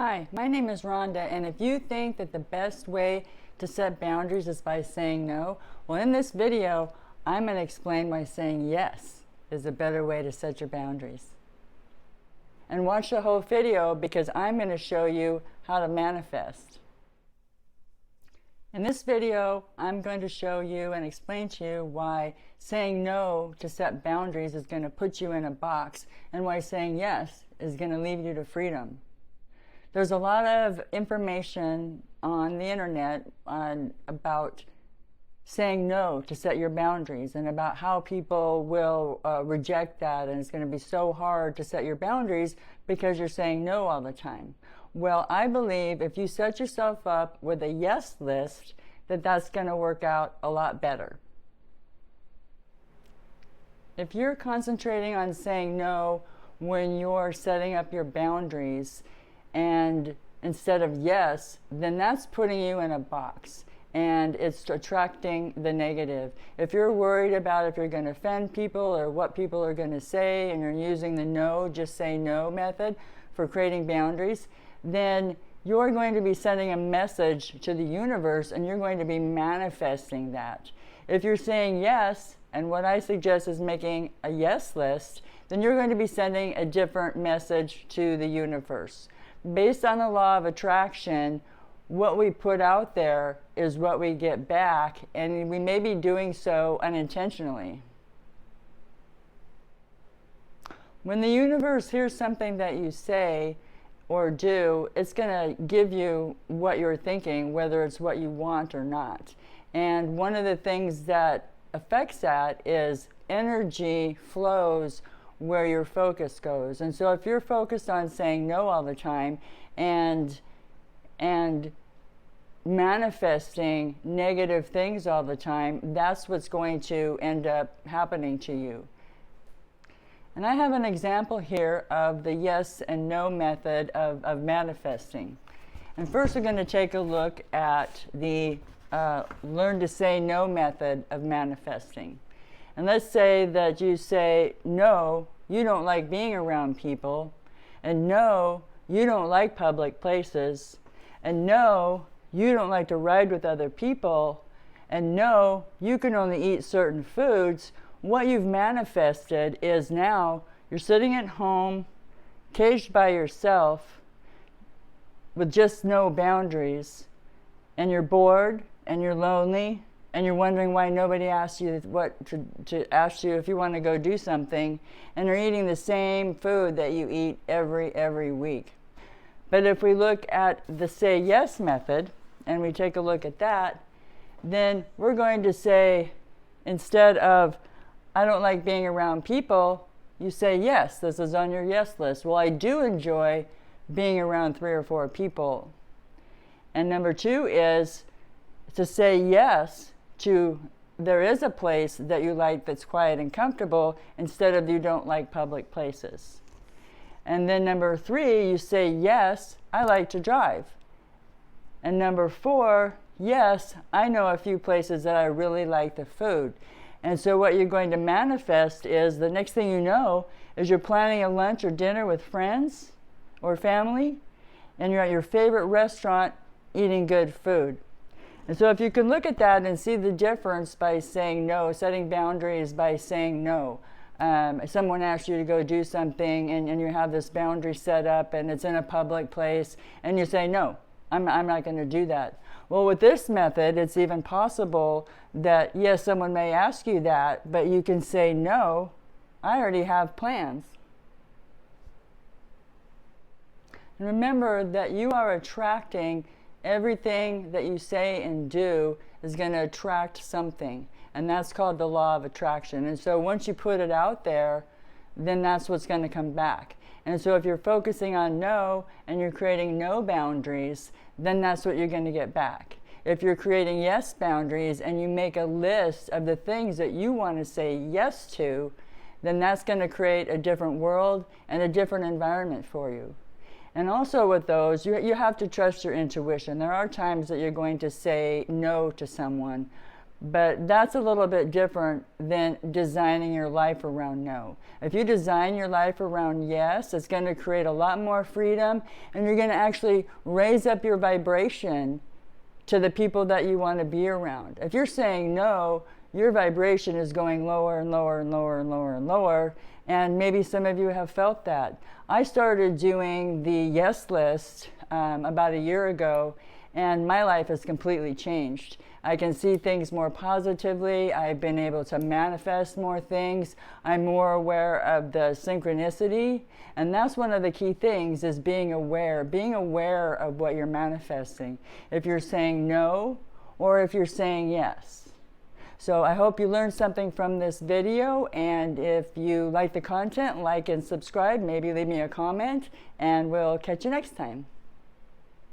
Hi, my name is Rhonda, and if you think that the best way to set boundaries is by saying no, well, in this video, I'm going to explain why saying yes is a better way to set your boundaries. And watch the whole video because I'm going to show you how to manifest. In this video, I'm going to show you and explain to you why saying no to set boundaries is going to put you in a box, and why saying yes is going to lead you to freedom. There's a lot of information on the internet about saying no to set your boundaries, and about how people will reject that, and it's going to be so hard to set your boundaries because you're saying no all the time. Well, I believe if you set yourself up with a yes list, that's going to work out a lot better. If you're concentrating on saying no when you're setting up your boundaries, and instead of yes, then that's putting you in a box, and it's attracting the negative. If you're worried about if you're going to offend people or what people are going to say, and you're using the no, just say no method for creating boundaries, then you're going to be sending a message to the universe, and you're going to be manifesting that. If you're saying yes, and what I suggest is making a yes list, then you're going to be sending a different message to the universe. Based on the law of attraction, what we put out there is what we get back, and we may be doing so unintentionally. When the universe hears something that you say or do, it's going to give you what you're thinking, whether it's what you want or not. And one of the things that affects that is energy flows where your focus goes. And so if you're focused on saying no all the time and manifesting negative things all the time, that's what's going to end up happening to you. And I have an example here of the yes and no method of manifesting. And first we're going to take a look at the learn to say no method of manifesting. And let's say that you say, no, you don't like being around people, and no, you don't like public places, and no, you don't like to ride with other people, and no, you can only eat certain foods. What you've manifested is now you're sitting at home, caged by yourself, with just no boundaries, and you're bored, and you're lonely, and you're wondering why nobody asks you to ask you if you want to go do something, and you're eating the same food that you eat every week. But if we look at the say yes method, and we take a look at that, then we're going to say, instead of I don't like being around people, you say yes, this is on your yes list. Well, I do enjoy being around 3 or 4 people. And number 2 is to say yes to there is a place that you like that's quiet and comfortable, instead of you don't like public places. And then number 3, you say yes, I like to drive. And number 4, yes, I know a few places that I really like the food. And so what you're going to manifest is, the next thing you know is you're planning a lunch or dinner with friends or family, and you're at your favorite restaurant eating good food. And so if you can look at that and see the difference by saying no, setting boundaries by saying no. Someone asks you to go do something, and you have this boundary set up, and it's in a public place, and you say, no, I'm not going to do that. Well, with this method, it's even possible that, yes, someone may ask you that, but you can say, no, I already have plans. And remember that you are attracting everything that you say and do is going to attract something. And that's called the law of attraction. And so once you put it out there, then that's what's going to come back. And so if you're focusing on no and you're creating no boundaries, then that's what you're going to get back. If you're creating yes boundaries and you make a list of the things that you want to say yes to, then that's going to create a different world and a different environment for you. And also with those, you have to trust your intuition. There are times that you're going to say no to someone, But that's a little bit different than designing your life around no. If you design your life around yes, it's going to create a lot more freedom, and you're going to actually raise up your vibration to the people that you want to be around. If you're saying no, your vibration is going lower and lower and lower and lower and lower, and maybe some of you have felt that. I started doing the yes list about a year ago, and my life has completely changed. I can see things more positively. I've been able to manifest more things. I'm more aware of the synchronicity. And that's one of the key things, is being aware of what you're manifesting. If you're saying no, or if you're saying yes. So I hope you learned something from this video. And if you like the content, like and subscribe. Maybe leave me a comment, and we'll catch you next time.